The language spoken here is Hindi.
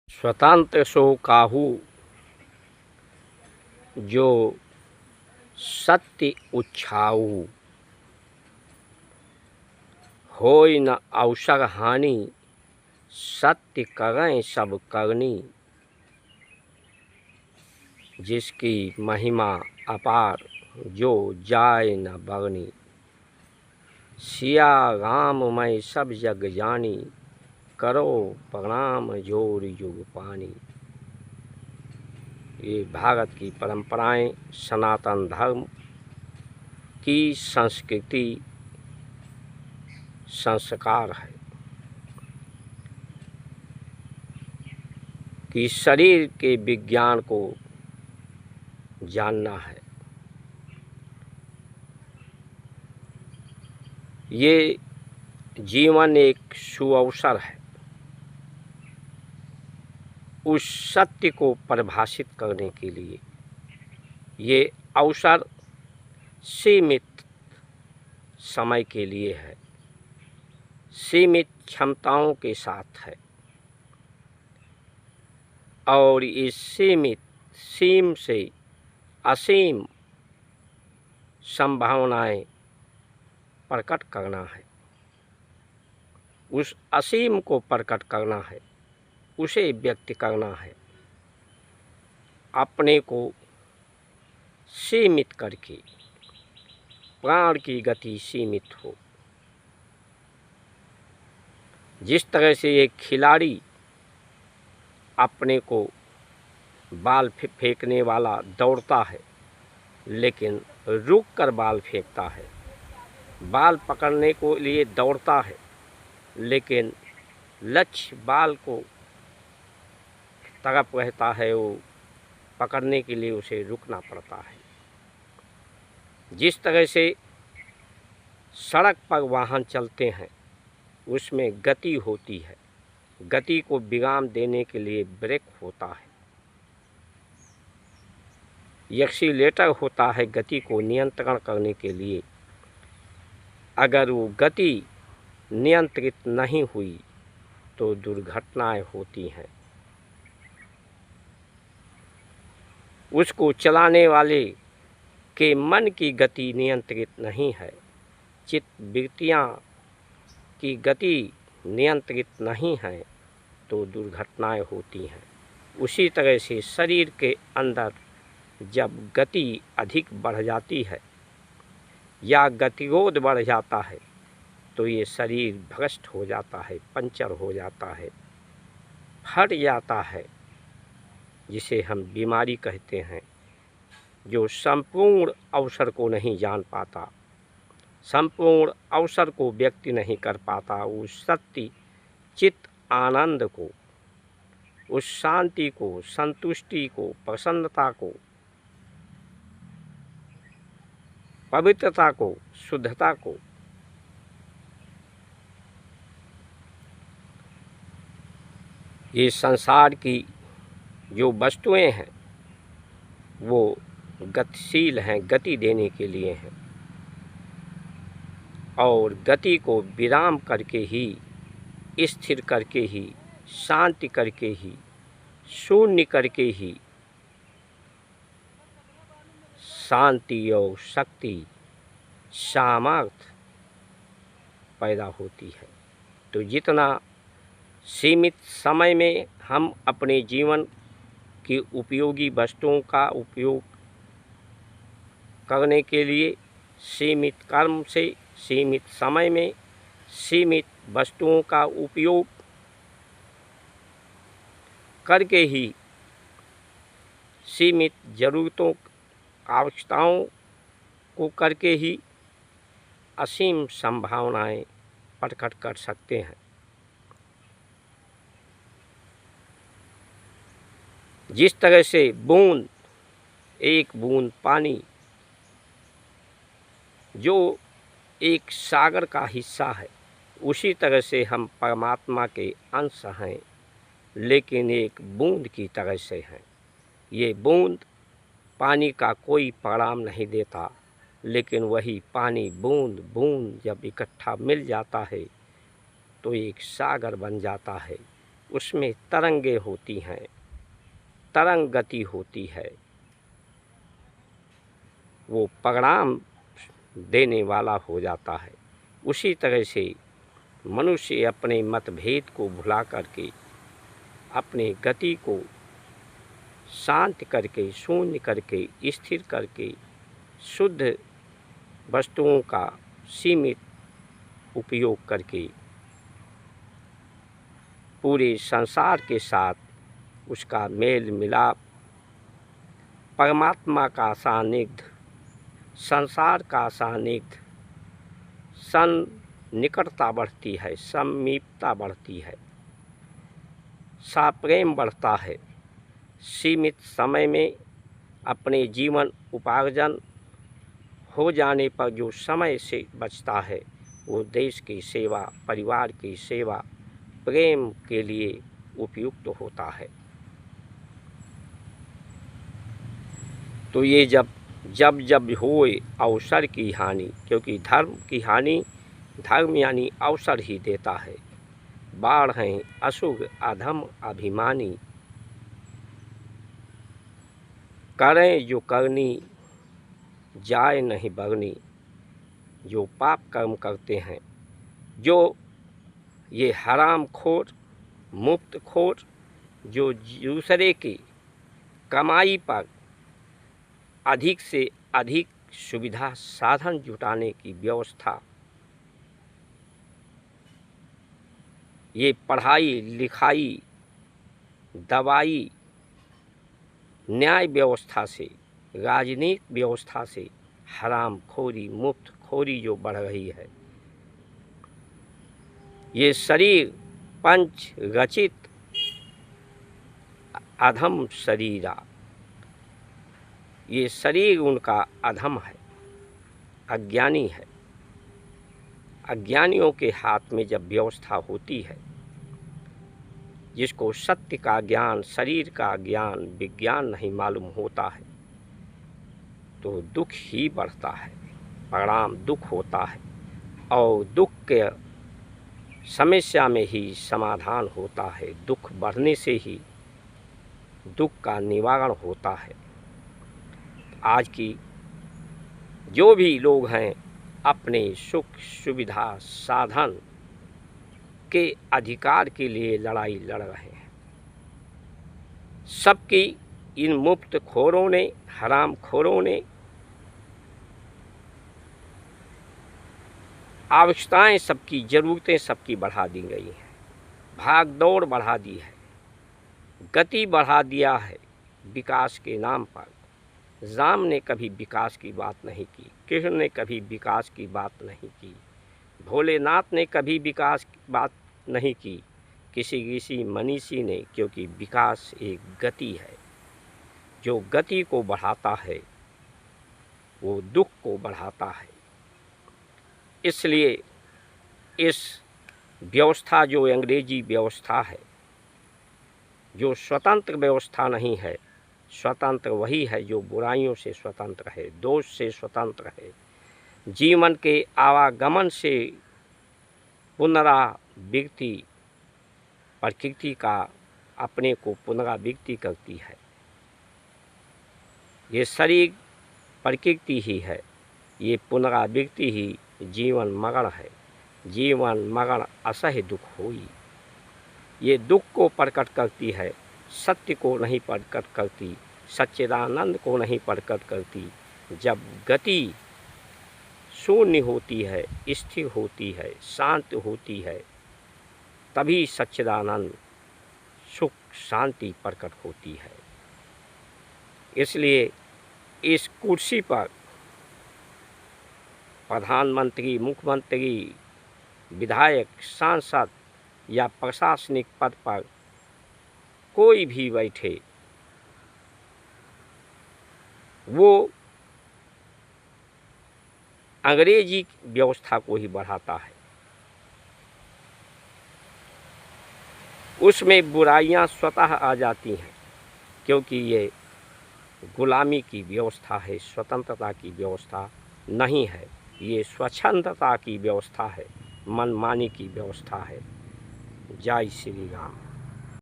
स्वतंत्र सो काहू जो सत्य उच्छाऊ। होय न अवसर हानि सत्य करें सब करनी। जिसकी महिमा अपार जो जाए न बगनी। सिया राम मैं सब जग जानी करो प्रणाम जोर युग पानी। ये भारत की परंपराएं, सनातन धर्म की संस्कृति, संस्कार है कि शरीर के विज्ञान को जानना है। ये जीवन एक सुअवसर है उस सत्य को परिभाषित करने के लिए। ये अवसर सीमित समय के लिए है, सीमित क्षमताओं के साथ है और इस सीम से असीम संभावनाएं प्रकट करना है। उस असीम को प्रकट करना है, उसे व्यक्त करना है, अपने को सीमित करके। प्राण की गति सीमित हो। जिस तरह से एक खिलाड़ी अपने को बाल फेंकने वाला दौड़ता है लेकिन रुक कर बाल फेंकता है, बाल पकड़ने को लिए दौड़ता है लेकिन लक्ष्य बाल को तरफ रहता है, वो पकड़ने के लिए उसे रुकना पड़ता है। जिस तरह से सड़क पर वाहन चलते हैं उसमें गति होती है, गति को विराम देने के लिए ब्रेक होता है, एक्सीलेटर होता है गति को नियंत्रण करने के लिए। अगर वो गति नियंत्रित नहीं हुई तो दुर्घटनाएं होती हैं। उसको चलाने वाले के मन की गति नियंत्रित नहीं है, चित्त वृत्तियाँ की गति नियंत्रित नहीं है तो दुर्घटनाएं होती हैं। उसी तरह से शरीर के अंदर जब गति अधिक बढ़ जाती है या गतिरोध बढ़ जाता है तो ये शरीर भ्रष्ट हो जाता है, पंचर हो जाता है, फट जाता है, जिसे हम बीमारी कहते हैं। जो संपूर्ण अवसर को नहीं जान पाता, संपूर्ण अवसर को व्यक्त नहीं कर पाता, उस सत्य चित्त आनंद को, उस शांति को, संतुष्टि को, प्रसन्नता को, पवित्रता को, शुद्धता को ये संसार की जो वस्तुएं हैं वो गतिशील हैं, गति देने के लिए हैं और गति को विराम करके ही, स्थिर करके ही, शांति करके ही, शून्य करके ही शांति और शक्ति, सामर्थ्य पैदा होती है। तो जितना सीमित समय में हम अपने जीवन की उपयोगी वस्तुओं का उपयोग करने के लिए सीमित कर्म से, सीमित समय में सीमित वस्तुओं का उपयोग करके ही, सीमित ज़रूरतों, आवश्यकताओं को करके ही असीम संभावनाएं प्रकट कर सकते हैं। जिस तरह से बूंद, एक बूंद पानी जो एक सागर का हिस्सा है, उसी तरह से हम परमात्मा के अंश हैं लेकिन एक बूंद की तरह से हैं। ये बूंद पानी का कोई परिणाम नहीं देता लेकिन वही पानी बूंद बूंद जब इकट्ठा मिल जाता है तो एक सागर बन जाता है। उसमें तरंगे होती हैं, तरंग गति होती है, वो परिणाम देने वाला हो जाता है। उसी तरह से मनुष्य अपने मतभेद को भुला करके, अपने गति को शांत करके, शून्य करके, स्थिर करके, शुद्ध वस्तुओं का सीमित उपयोग करके पूरे संसार के साथ उसका मेल मिलाप, परमात्मा का सानिध्य, संसार का सानिध्य, निकटता बढ़ती है, समीपता बढ़ती है, साप्रेम बढ़ता है। सीमित समय में अपने जीवन उपार्जन हो जाने पर जो समय से बचता है वो देश की सेवा, परिवार की सेवा, प्रेम के लिए उपयुक्त होता है। तो ये जब जब होए अवसर की हानि, क्योंकि धर्म की हानि धर्म यानी अवसर ही देता है। बाढ़ हैं अशुभ अधम अभिमानी, करें जो करनी जाए नहीं बरनी। जो पाप कर्म करते हैं, जो ये हराम खोर, मुफ्त खोर, जो दूसरे की कमाई पर अधिक से अधिक सुविधा साधन जुटाने की व्यवस्था, ये पढ़ाई लिखाई, दवाई, न्याय व्यवस्था से, राजनीतिक व्यवस्था से हराम खोरी, मुफ्त खोरी जो बढ़ रही है, ये शरीर पंच रचित अधम शरीरा, ये शरीर उनका अधम है, अज्ञानी है। अज्ञानियों के हाथ में जब व्यवस्था होती है, जिसको सत्य का ज्ञान, शरीर का ज्ञान, विज्ञान नहीं मालूम होता है, तो दुख ही बढ़ता है, परिणाम दुख होता है। और दुख के समस्या में ही समाधान होता है। दुख बढ़ने से ही दुख का निवारण होता है। आज की जो भी लोग हैं अपने सुख सुविधा साधन के अधिकार के लिए लड़ाई लड़ रहे हैं। सबकी इन मुफ्त खोरों ने, हराम खोरों ने आवश्यकताएं सबकी, ज़रूरतें सबकी बढ़ा दी गई हैं, भाग दौड़ बढ़ा दी है, गति बढ़ा दिया है विकास के नाम पर। राम ने कभी विकास की बात नहीं की, कृष्ण ने कभी विकास की बात नहीं की, भोलेनाथ ने कभी विकास की बात नहीं की, किसी ऋषि मनीषी ने, क्योंकि विकास एक गति है। जो गति को बढ़ाता है वो दुख को बढ़ाता है। इसलिए इस व्यवस्था जो अंग्रेजी व्यवस्था है, जो स्वतंत्र व्यवस्था नहीं है, स्वतंत्र वही है जो बुराइयों से स्वतंत्र है, दोष से स्वतंत्र है, जीवन के आवागमन से पुनरावृत्ति, प्रकृति का अपने को पुनरावृत्ति करती है। ये शरीर प्रकृति ही है, ये पुनरावृत्ति ही जीवन मरण है। जीवन मरण असह्य दुख होई, ये दुख को प्रकट करती है, सत्य को नहीं प्रकट करती, सच्चिदानंद को नहीं प्रकट करती। जब गति शून्य होती है, स्थिर होती है, शांत होती है, तभी सच्चिदानंद सुख शांति प्रकट होती है। इसलिए इस कुर्सी पर प्रधानमंत्री, मुख्यमंत्री, विधायक, सांसद या प्रशासनिक पद पर कोई भी बैठे, वो अंग्रेजी व्यवस्था को ही बढ़ाता है। उसमें बुराइयां स्वतः आ जाती हैं, क्योंकि ये गुलामी की व्यवस्था है, स्वतंत्रता की व्यवस्था नहीं है। ये स्वच्छंदता की व्यवस्था है, मनमानी की व्यवस्था है। जय श्री राम।